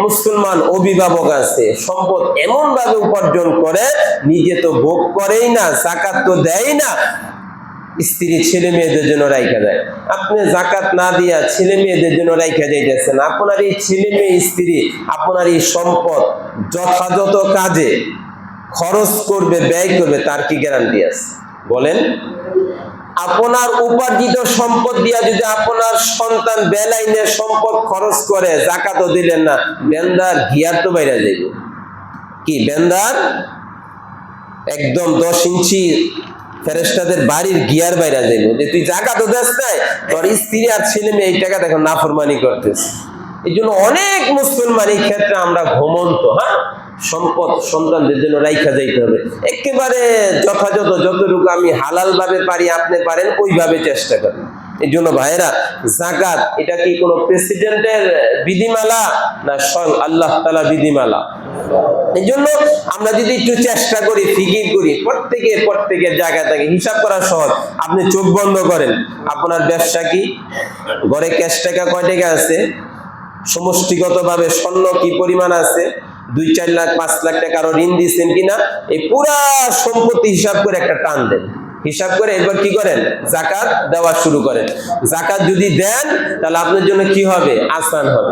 মুসলমান অভিভাবক আছে সম্পদ এমন ভাবে উপার্জন করে, নিজে তো ভোগ করেই না, যাকাত তো দেয় না, স্ত্রী ছেলে মেয়েদের জন্য রাইখা দেয়। আপনি যাকাত না দিয়া ছেলে মেয়েদের জন্য রাইখা যাইতেছেন, আপনার এই ছেলে মেয়ে স্ত্রী আপনার এই সম্পদ যথাযথ কাজে খরচ করবে, ব্যয় করবে, তার কি গ্যারান্টি আছে বলেন? আপনার উপার্জিত সম্পদ দিয়া যদি আপনার সন্তান বেলাইনের সম্পদ খরচ করে, যাকাতও দিলেন না, বেন্দার গিয়ার তো বাইরে যাইব। কি বেন্দার একদম 10 ইঞ্চি ফেরেশতাদের বাড়ির গিয়ার বাইরে যাইব, যে তুই যাকাতও দেস নাই, তোর স্ত্রী আর ছেলে মেয়ে এই টাকা দেখো নাফরমানি করতেছে। এই জন্য অনেক মুসলমান এই ক্ষেত্রে আমরা ঘুমন্ত, সম্পদ সন্তানদের জন্য রাইখা যাইতে হবে একেবারে যথাযথ, যতটুকু আমি হালাল ভাবে পারি, আপনি পারেন ওইভাবে চেষ্টা করেন। এই জন্য ভাইয়েরা, যাকাত এটা কি কোনো প্রেসিডেন্টের বিধিমালা না স্বয়ং আল্লাহ তাআলা বিধিমালা? এই জন্য আমরা যদি একটু চেষ্টা করি, ফিকির করি, প্রত্যেকের জায়গা থেকে হিসাব করা সহজ। আপনি চোখ বন্ধ করেন, আপনার ব্যবসা কি, ঘরে ক্যাশ টাকা কয় টাকা আছে, সমষ্টিগতভাবে স্বর্ণ কি পরিমাণ আছে, 2-4 লাখ 5 লাখ টাকা আরো ঋণ দিচ্ছেন কিনা, এই পুরা সম্পত্তি হিসাব করে একটা টান দেন। হিসাব করে এরপর কি করেন, যাকাত দেওয়া শুরু করেন। যাকাত যদি দেন তাহলে আপনার জন্য কি হবে, আসান হবে।